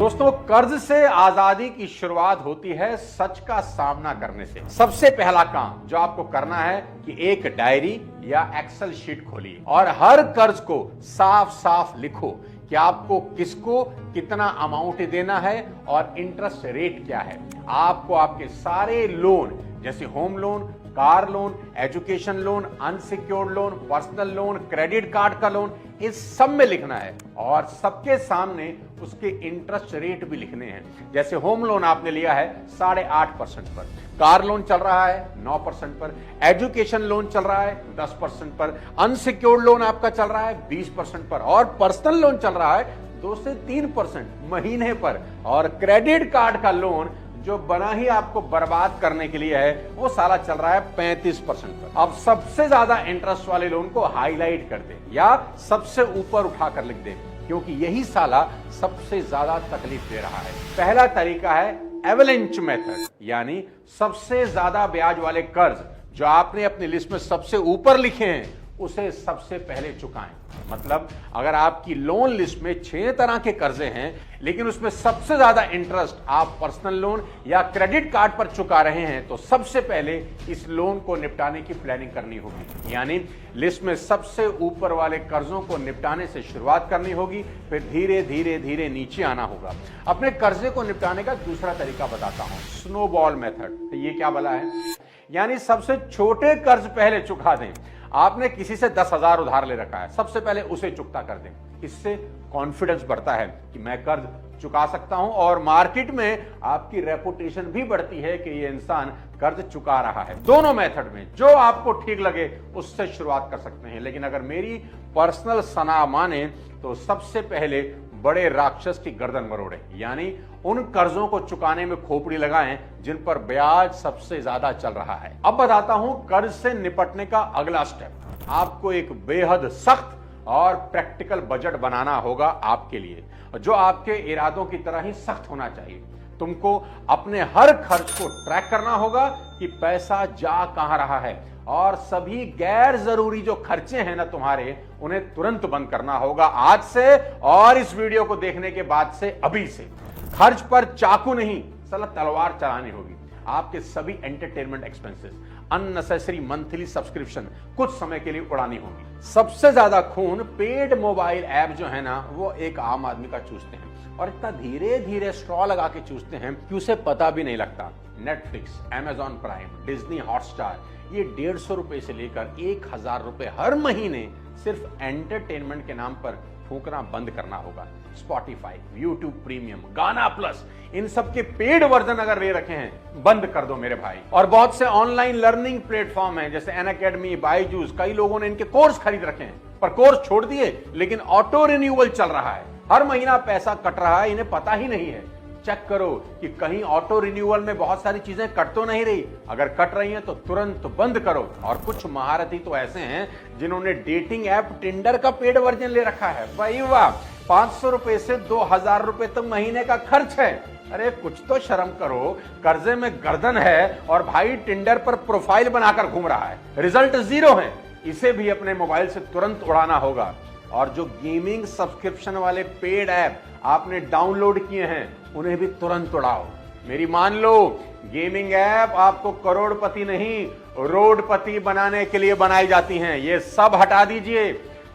दोस्तों, कर्ज से आजादी की शुरुआत होती है सच का सामना करने से। सबसे पहला काम जो आपको करना है कि एक डायरी या एक्सेल शीट खोलिए और हर कर्ज को साफ साफ लिखो कि आपको किसको कितना अमाउंट देना है और इंटरेस्ट रेट क्या है। आपको आपके सारे लोन जैसे home loan, car loan, education loan, unsecured loan, personal loan, credit card का लोन, इस सब में लिखना है और सबके सामने उसके इंटरेस्ट रेट भी लिखने हैं। जैसे होम लोन आपने लिया है 8.5% पर, कार लोन चल रहा है 9% पर, एजुकेशन लोन चल रहा है 10% पर, अनसिक्योर्ड लोन आपका चल रहा है 20% पर और पर्सनल लोन चल रहा है 2 से 3% महीने पर और क्रेडिट कार्ड का लोन जो बना ही आपको बर्बाद करने के लिए है वो साला चल रहा है 35% पर। अब सबसे ज्यादा इंटरेस्ट वाले लोन को हाईलाइट कर दे या सबसे ऊपर उठाकर लिख दे, क्योंकि यही साला सबसे ज्यादा तकलीफ दे रहा है। पहला तरीका है एवलेंच मेथड, यानी सबसे ज्यादा ब्याज वाले कर्ज जो आपने अपनी लिस्ट में सबसे ऊपर लिखे हैं उसे सबसे पहले चुकाएं। मतलब अगर आपकी लोन लिस्ट में 6 तरह के कर्जे हैं लेकिन उसमें सबसे ज्यादा इंटरेस्ट आप पर्सनल लोन या क्रेडिट कार्ड पर चुका रहे हैं तो सबसे पहले इस लोन को निपटाने की प्लानिंग करनी होगी। यानी लिस्ट में सबसे ऊपर वाले कर्जों को निपटाने से शुरुआत करनी होगी, फिर धीरे धीरे धीरे नीचे आना होगा। अपने कर्जे को निपटाने का दूसरा तरीका बताता हूं, स्नोबॉल मेथड। ये क्या भला है? यानी सबसे छोटे कर्ज पहले चुका दें। आपने किसी से 10,000 उधार ले रखा है, सबसे पहले उसे चुकता कर दें। इससे कॉन्फिडेंस बढ़ता है कि मैं कर्ज चुका सकता हूं और मार्केट में आपकी रेपुटेशन भी बढ़ती है कि ये इंसान कर्ज चुका रहा है। दोनों मेथड में जो आपको ठीक लगे उससे शुरुआत कर सकते हैं, लेकिन अगर मेरी पर्सनल सलाह माने तो सबसे पहले बड़े राक्षस की गर्दन मरोड़े, यानी उन कर्जों को चुकाने में खोपड़ी लगाएं जिन पर ब्याज सबसे ज्यादा चल रहा है। अब बताता हूं कर्ज से निपटने का अगला स्टेप। आपको एक बेहद सख्त और प्रैक्टिकल बजट बनाना होगा आपके लिए, जो आपके इरादों की तरह ही सख्त होना चाहिए। तुमको अपने हर खर्च को ट्रैक करना होगा कि पैसा जा कहां रहा है और सभी गैर जरूरी जो खर्चे हैं ना तुम्हारे, उन्हें तुरंत बंद करना होगा आज से और इस वीडियो को देखने के बाद से, अभी से। खर्च पर चाकू नहीं साला तलवार चलानी होगी। आपके सभी entertainment expenses, unnecessary monthly subscription कुछ समय के लिए उड़ानी होगी। सबसे ज्यादा खून पेड मोबाइल ऐप जो है ना वो एक आम आदमी का चूसते हैं और इतना धीरे धीरे स्ट्रॉ लगा के चूसते हैं कि उसे पता भी नहीं लगता। Netflix, Amazon prime, Disney Hotstar, ये 150 रुपए से लेकर 1000 रुपए हर महीने सिर्फ एंटरटेनमेंट के नाम पर फूकना बंद करना होगा। स्पॉटिफाई, यूट्यूब प्रीमियम, गाना प्लस, इन सब के पेड वर्जन अगर ले रखे हैं बंद कर दो मेरे भाई। और बहुत से ऑनलाइन लर्निंग प्लेटफॉर्म हैं जैसे अनअकैडमी, बायजूस, कई लोगों ने इनके कोर्स खरीद रखे हैं पर कोर्स छोड़ दिए, लेकिन ऑटो रिन्यूअल चल रहा है। हर महीना पैसा कट रहा है, इन्हें पता ही नहीं है। चेक करो कि कहीं ऑटो रिन्यूअल में बहुत सारी चीजें कट तो नहीं रही। अगर कट रही हैं तो तुरंत बंद करो। और कुछ महारथी तो ऐसे हैं जिन्होंने डेटिंग ऐप टिंडर का पेड वर्जन ले रखा है। भाई वाह, 500 रुपए से 2000 रुपए तक महीने का खर्च है। अरे कुछ तो शर्म करो, कर्जे में गर्दन है और भाई टिंडर पर प्रोफाइल बनाकर घूम रहा है, रिजल्ट 0 है। इसे भी अपने मोबाइल से तुरंत उड़ाना होगा। और जो गेमिंग सब्सक्रिप्शन वाले पेड ऐप आपने डाउनलोड किए हैं उन्हें भी तुरंत उड़ाओ। मेरी मान लो, गेमिंग ऐप आपको करोड़पति नहीं रोडपति बनाने के लिए बनाई जाती हैं। ये सब हटा दीजिए।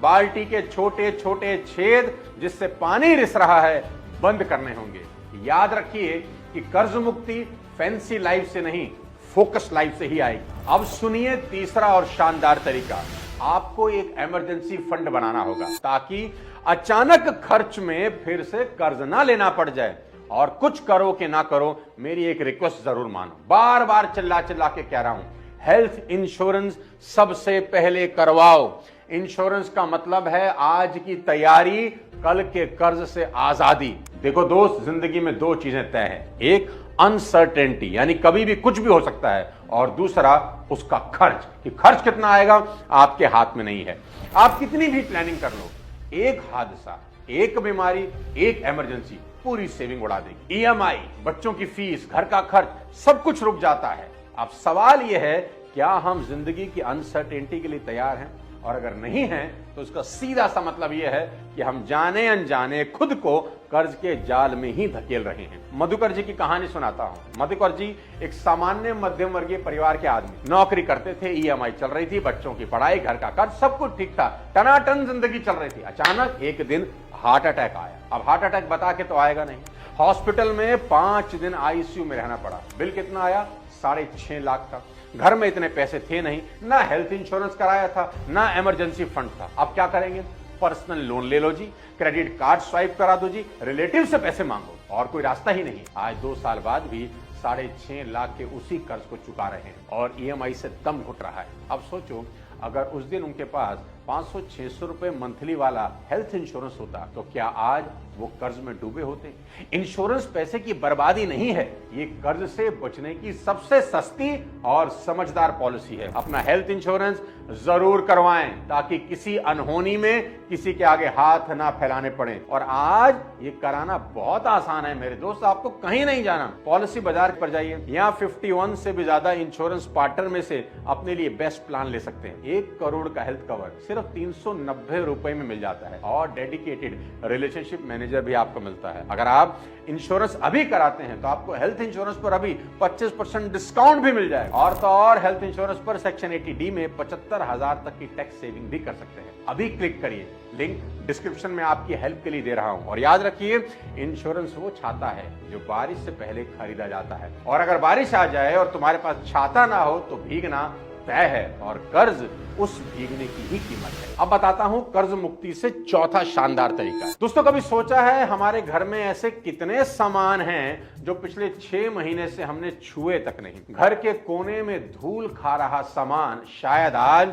बाल्टी के छोटे छोटे छेद जिससे पानी रिस रहा है बंद करने होंगे। याद रखिए कि कर्ज मुक्ति फैंसी लाइफ से नहीं, फोकस लाइफ से ही आएगी। अब सुनिए तीसरा और शानदार तरीका। आपको एक इमरजेंसी फंड बनाना होगा ताकि अचानक खर्च में फिर से कर्ज ना लेना पड़ जाए। और कुछ करो कि ना करो, मेरी एक रिक्वेस्ट जरूर मानो। बार बार चिल्ला चिल्ला के कह रहा हूं, हेल्थ इंश्योरेंस सबसे पहले करवाओ। इंश्योरेंस का मतलब है आज की तैयारी, कल के कर्ज से आजादी। देखो दोस्त, जिंदगी में 2 चीजें तय हैं, एक अनसर्टेनिटी यानी कभी भी कुछ भी हो सकता है, और दूसरा उसका खर्च, कि खर्च कितना आएगा आपके हाथ में नहीं है। आप कितनी भी प्लानिंग कर लो, एक हादसा, एक बीमारी, एक इमरजेंसी पूरी सेविंग उड़ा देगी। ईएमआई, बच्चों की फीस, घर का खर्च, सब कुछ रुक जाता है। अब सवाल यह है, क्या हम जिंदगी की अनसर्टेनिटी के लिए तैयार हैं? और अगर नहीं है तो उसका सीधा सा मतलब यह है कि हम जाने अनजाने खुद को कर्ज के जाल में ही धकेल रहे हैं। मधुकर जी की कहानी सुनाता हूं। मधुकर जी एक सामान्य मध्यम वर्गीय परिवार के आदमी, नौकरी करते थे, ईएमआई चल रही थी, बच्चों की पढ़ाई, घर का कर्ज, सब कुछ ठीक था, टनाटन जिंदगी चल रही थी। अचानक एक दिन हार्ट अटैक आया। अब हार्ट अटैक बता के तो आएगा नहीं। हॉस्पिटल में 5 दिन आईसीयू में रहना पड़ा। बिल कितना आया? 6.5 लाख का। घर में इतने पैसे थे नहीं, ना हेल्थ इंश्योरेंस कराया था, ना इमरजेंसी फंड था। अब क्या करेंगे? पर्सनल लोन ले लो जी, क्रेडिट कार्ड स्वाइप करा दो जी, रिलेटिव से पैसे मांगो, और कोई रास्ता ही नहीं। आज 2 साल बाद भी 6.5 लाख के उसी कर्ज को चुका रहे हैं और ईएमआई से दम घुट रहा है। अब सोचो, अगर उस दिन उनके पास 500-600 रुपए मंथली वाला हेल्थ इंश्योरेंस होता तो क्या आज वो कर्ज में डूबे होते? इंश्योरेंस पैसे की बर्बादी नहीं है, ये कर्ज से बचने की सबसे सस्ती और समझदार पॉलिसी है। अपना हेल्थ इंश्योरेंस जरूर करवाएं ताकि किसी अनहोनी में किसी के आगे हाथ ना फैलाने पड़े। और आज ये कराना बहुत आसान है मेरे दोस्त, आपको कहीं नहीं जाना। पॉलिसी बाजार पर जाइए, यहाँ 51 से भी ज्यादा इंश्योरेंस पार्टनर में से अपने लिए बेस्ट प्लान ले सकते हैं। 1 करोड़ का हेल्थ कवर सिर्फ 390 रुपए में मिल जाता है और डेडिकेटेड रिलेशनशिप मैनेजर भी आपको मिलता है। अगर आप इंश्योरेंस अभी कराते हैं तो आपको हेल्थ इंश्योरेंस पर अभी 25% डिस्काउंट भी मिल जाएगा। और तो और हेल्थ इंश्योरेंस पर सेक्शन 80D में 75,000 तक की टैक्स सेविंग भी कर सकते हैं। अभी क्लिक करिए, लिंक डिस्क्रिप्शन में आपकी हेल्प के लिए दे रहा हूं। और याद रखिए, इंश्योरेंस वो छाता है जो बारिश से पहले खरीदा जाता है, और अगर बारिश आ जाए और तुम्हारे पास छाता ना हो तो भीगना तय है, और कर्ज उस भीगने की ही कीमत है। अब बताता हूं कर्ज मुक्ति से चौथा शानदार तरीका। दोस्तों, कभी सोचा है हमारे घर में ऐसे कितने सामान हैं जो पिछले 6 महीने से हमने छुए तक नहीं? घर के कोने में धूल खा रहा सामान शायद आज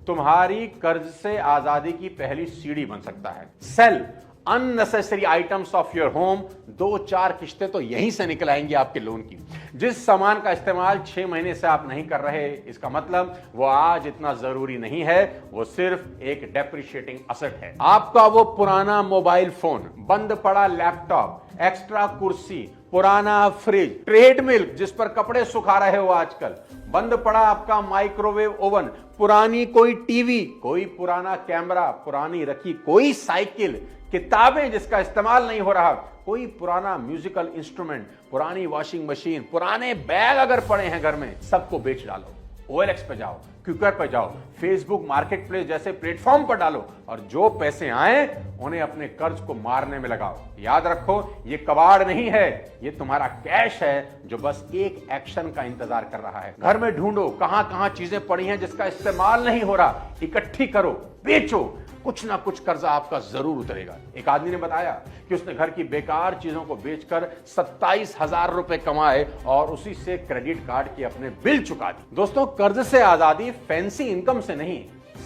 तुम्हारी कर्ज से आजादी की पहली सीढ़ी बन सकता है। Sell unnecessary items of your home. 2-4 किश्तें तो यहीं से निकल आएंगी आपके लोन की। जिस सामान का इस्तेमाल 6 महीने से आप नहीं कर रहे, इसका मतलब वो आज इतना जरूरी नहीं है, वो सिर्फ एक डेप्रिशिएटिंग असेट है। आपका वो पुराना मोबाइल फोन, बंद पड़ा लैपटॉप, एक्स्ट्रा कुर्सी, पुराना फ्रिज, ट्रेडमिल जिस पर कपड़े सुखा रहे हो आजकल, बंद पड़ा आपका माइक्रोवेव ओवन, पुरानी कोई टीवी, कोई पुराना कैमरा, पुरानी रखी कोई साइकिल, किताबें जिसका इस्तेमाल नहीं हो रहा, कोई पुराना म्यूजिकल इंस्ट्रूमेंट, पुरानी वॉशिंग मशीन, पुराने बैग अगर पड़े हैं घर में, सबको बेच डालो। OLX पे जाओ, क्विकर पे जाओ, फेसबुक मार्केट प्लेस जैसे प्लेटफॉर्म पर डालो, और जो पैसे आए उन्हें अपने कर्ज को मारने में लगाओ। याद रखो, ये कबाड़ नहीं है, ये तुम्हारा कैश है जो बस एक एक्शन का इंतजार कर रहा है। घर में ढूंढो कहां कहां चीजें पड़ी हैं जिसका इस्तेमाल नहीं हो रहा, इकट्ठी करो, बेचो, कुछ ना कुछ कर्जा आपका जरूर उतरेगा। एक आदमी ने बताया कि उसने घर की बेकार चीजों को बेचकर 27,000 रुपए कमाए और उसी से क्रेडिट कार्ड के अपने बिल चुका दिए। दोस्तों, कर्ज से आजादी फैंसी इनकम से नहीं,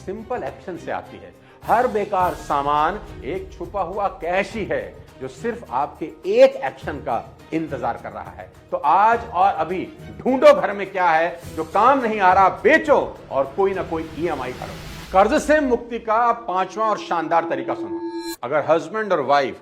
सिंपल एक्शन से आती है। हर बेकार सामान एक छुपा हुआ कैश ही है जो सिर्फ आपके एक एक्शन का इंतजार कर रहा है। तो आज और अभी ढूंढो घर में क्या है जो काम नहीं आ रहा, बेचो और कोई ना कोई ईएमआई करो। कर्ज से मुक्ति का 5वां और शानदार तरीका सुनो। अगर हस्बैंड और वाइफ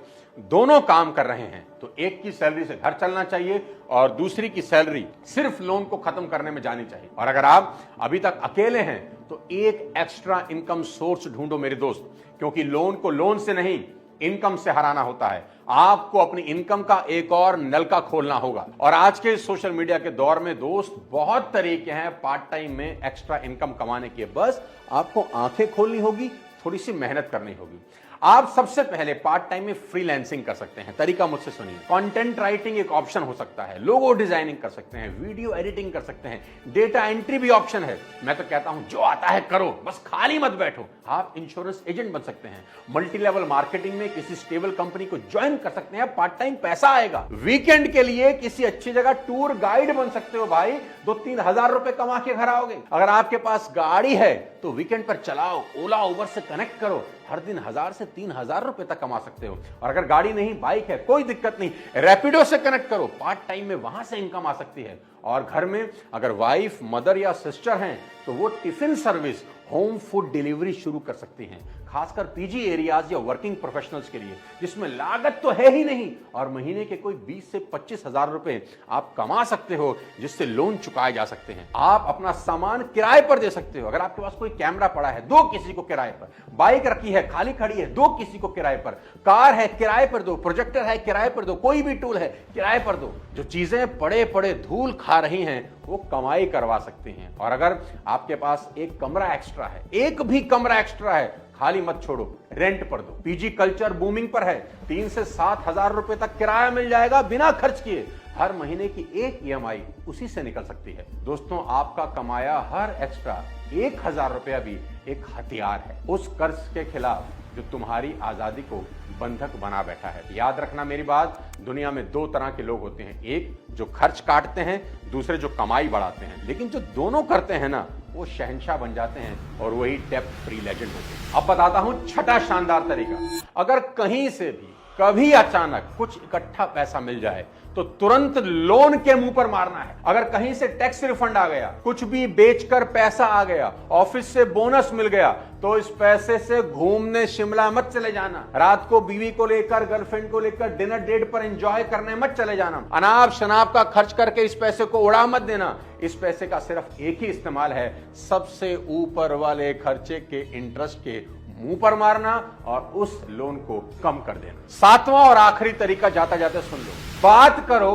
दोनों काम कर रहे हैं तो एक की सैलरी से घर चलना चाहिए और दूसरी की सैलरी सिर्फ लोन को खत्म करने में जानी चाहिए। और अगर आप अभी तक अकेले हैं तो एक एक्स्ट्रा इनकम सोर्स ढूंढो मेरे दोस्त, क्योंकि लोन को लोन से नहीं, इनकम से हराना होता है। आपको अपनी इनकम का एक और नलका खोलना होगा। और आज के सोशल मीडिया के दौर में दोस्त, बहुत तरीके हैं पार्ट टाइम में एक्स्ट्रा इनकम कमाने के, बस आपको आंखें खोलनी होगी, थोड़ी सी मेहनत करनी होगी। आप सबसे पहले पार्ट टाइम में फ्रीलांसिंग कर सकते हैं। तरीका मुझसे सुनिए। कंटेंट राइटिंग एक ऑप्शन हो सकता है, लोगो डिजाइनिंग कर सकते हैं, वीडियो एडिटिंग कर सकते हैं, डेटा एंट्री भी ऑप्शन है। मैं तो कहता हूं जो आता है करो, बस खाली मत बैठो। आप इंश्योरेंस एजेंट बन सकते हैं, मल्टी लेवल मार्केटिंग में किसी स्टेबल कंपनी को ज्वाइन कर सकते हैं, पार्ट टाइम पैसा आएगा। वीकेंड के लिए किसी अच्छी जगह टूर गाइड बन सकते हो भाई, 2-3 हजार रुपए कमा के घर आओगे। अगर आपके पास गाड़ी है तो वीकेंड पर चलाओ, ओला उबर से कनेक्ट करो, हर दिन 1000 से 3000 रुपए तक कमा सकते हो। और अगर गाड़ी नहीं, बाइक है, कोई दिक्कत नहीं, रैपिडो से कनेक्ट करो, पार्ट टाइम में वहां से इनकम आ सकती है। और घर में अगर वाइफ, मदर या सिस्टर हैं तो वो tiffin service, home food delivery शुरू कर सकती हैं, खासकर पीजी एरियाज या वर्किंग प्रोफेशनल्स के लिए, जिसमें लागत तो है ही नहीं और महीने के कोई 20 से 25 हजार रुपए आप कमा सकते हो, जिससे लोन चुकाए जा सकते हैं। आप अपना सामान किराए पर दे सकते हो। अगर आपके पास कोई कैमरा पड़ा है, दो किसी को किराए पर, बाइक रखी है खाली खड़ी है, दो किसी को किराए पर, कार है किराए पर दो, प्रोजेक्टर है किराए पर दो, कोई भी टूल है किराए पर दो। जो चीजें पड़े पड़े धूल खा रही हैं वो कमाई करवा सकती हैं। और अगर आपके पास एक कमरा एक्स्ट्रा है, एक भी कमरा एक्स्ट्रा है, खाली मत छोड़ो, रेंट पर दो। पीजी कल्चर बूमिंग पर है, 3 से 7 हजार रुपए तक किराया मिल जाएगा बिना खर्च किए। हर महीने की एक ईएमआई उसी से निकल सकती है। दोस्तों, आपका कमाया हर एक्स्ट्रा 1000 रुपया भी एक हथियार है उस कर्ज के खिलाफ जो तुम्हारी आजादी को बंधक बना बैठा है। याद रखना मेरी बात, दुनिया में दो तरह के लोग होते हैं, एक जो खर्च काटते हैं, दूसरे जो कमाई बढ़ाते हैं। लेकिन जो दोनों करते हैं ना, वो शहंशाह बन जाते हैं और वही डेब्ट फ्री लेजेंड होते हैं। अब बताता हूं छठा शानदार तरीका। अगर कहीं से भी कभी अचानक कुछ इकट्ठा पैसा मिल जाए तो तुरंत लोन के मुंह पर मारना है। अगर कहीं से टैक्स रिफंड आ गया, कुछ भी बेचकर पैसा आ गया, ऑफिस से बोनस मिल गया, तो इस पैसे से घूमने शिमला मत चले जाना। रात को बीवी को लेकर, गर्लफ्रेंड को लेकर डिनर डेट पर एंजॉय करने मत चले जाना। अनाप शनाप का खर्च करके इस पैसे को उड़ा मत देना। इस पैसे का सिर्फ एक ही इस्तेमाल है, सबसे ऊपर वाले खर्चे के इंटरेस्ट के मुंह पर मारना और उस लोन को कम कर देना। सातवां और आखिरी तरीका जाता जाता सुन लो, बात करो,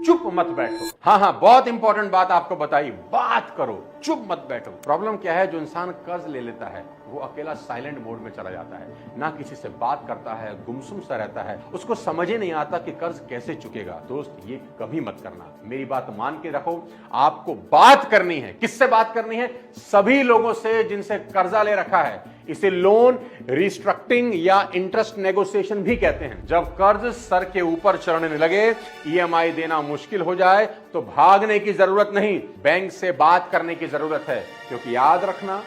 चुप मत बैठो। हाँ, बहुत इंपॉर्टेंट बात आपको बताई, बात करो, चुप मत बैठो। प्रॉब्लम क्या है, जो इंसान कर्ज ले लेता है वो अकेला साइलेंट मोड में चला जाता है, ना किसी से बात करता है, गुमसुम सा रहता है, उसको समझ ही नहीं आता कि कर्ज कैसे चुकेगा। दोस्त, ये कभी मत करना, मेरी बात मान के रखो। आपको बात करनी है, किससे बात करनी है? सभी लोगों से जिनसे कर्जा ले रखा है। इसे लोन रिस्ट्रक्टिंग या इंटरेस्ट नेगोशिएशन भी कहते हैं। जब कर्ज सर के ऊपर चढ़ने लगे, ईएमआई देना मुश्किल हो जाए, तो भागने की जरूरत नहीं, बैंक से बात करने की जरूरत है। क्योंकि याद रखना,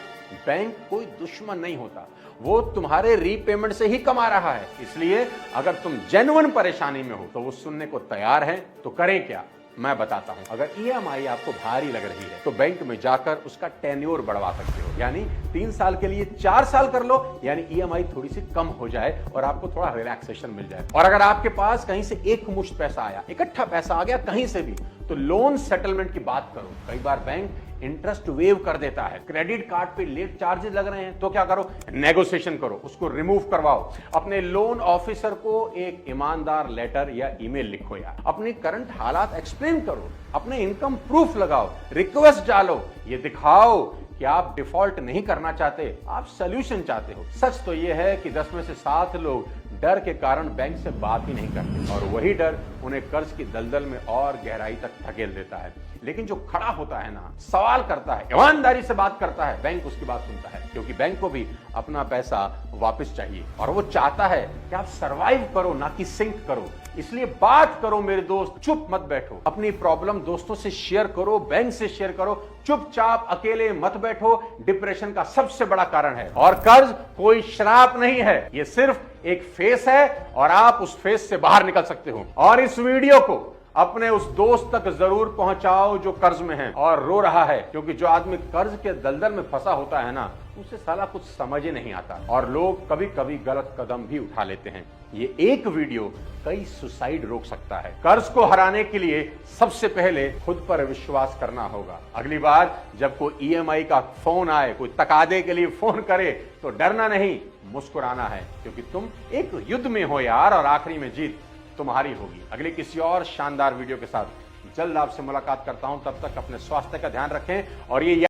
बैंक कोई दुश्मन नहीं होता, वो तुम्हारे रीपेमेंट से ही कमा रहा है। इसलिए अगर तुम जेन्युइन परेशानी में हो तो वो सुनने को तैयार है। तो करें क्या, मैं बताता हूं। अगर ईएमआई आपको भारी लग रही है तो बैंक में जाकर उसका टेन्योर बढ़वा सकते हो, यानी 3 साल के लिए 4 साल कर लो, यानी ईएमआई थोड़ी सी कम हो जाए और आपको थोड़ा रिलैक्सेशन मिल जाए। और अगर आपके पास कहीं से एक मुश्त पैसा आया, इकट्ठा पैसा आ गया कहीं से भी, तो लोन सेटलमेंट की बात करो। कई बार बैंक इंटरेस्ट वेव कर देता है। क्रेडिट कार्ड पे लेट चार्जेस लग रहे हैं तो क्या करो, नेगोशिएशन करो, उसको रिमूव करवाओ। अपने लोन ऑफिसर को एक ईमानदार लेटर या ईमेल लिखो, यार अपनी करंट हालात एक्सप्लेन करो, अपने इनकम प्रूफ लगाओ, रिक्वेस्ट डालो, ये दिखाओ कि आप डिफॉल्ट नहीं करना चाहते, आप सोल्यूशन चाहते हो। सच तो यह है कि 10 में से 7 लोग डर के कारण बैंक से बात ही नहीं करते और वही डर उन्हें कर्ज की दलदल में और गहराई तक धकेल देता है। लेकिन जो खड़ा होता है ना, सवाल करता है, ईमानदारी से बात करता है, बैंक उसकी बात सुनता है। क्योंकि बैंक को भी अपना पैसा वापस चाहिए और वो चाहता है कि आप सरवाइव करो, ना कि सिंक करो। इसलिए बात करो मेरे दोस्त, चुप मत बैठो। अपनी प्रॉब्लम दोस्तों से शेयर करो, बैंक से शेयर करो, चुपचाप अकेले मत बैठो। डिप्रेशन का सबसे बड़ा कारण है। और कर्ज कोई श्राप नहीं है, ये सिर्फ एक फेस है और आप उस फेस से बाहर निकल सकते हो। और इस वीडियो को अपने उस दोस्त तक जरूर पहुंचाओ जो कर्ज में है और रो रहा है। क्योंकि जो आदमी कर्ज के दलदल में फंसा होता है ना, उसे साला कुछ समझ ही नहीं आता और लोग कभी कभी गलत कदम भी उठा लेते हैं। ये एक वीडियो कई सुसाइड रोक सकता है। कर्ज को हराने के लिए सबसे पहले खुद पर विश्वास करना होगा। अगली बार जब कोई ईएमआई का फोन आए, कोई तकादे के लिए फोन करे, तो डरना नहीं, मुस्कुराना है। क्योंकि तुम एक युद्ध में हो यार, और आखिरी में जीत तुम्हारी होगी। अगले किसी और शानदार वीडियो के साथ जल्द आपसे मुलाकात करता हूं। तब तक अपने स्वास्थ्य का ध्यान रखें और ये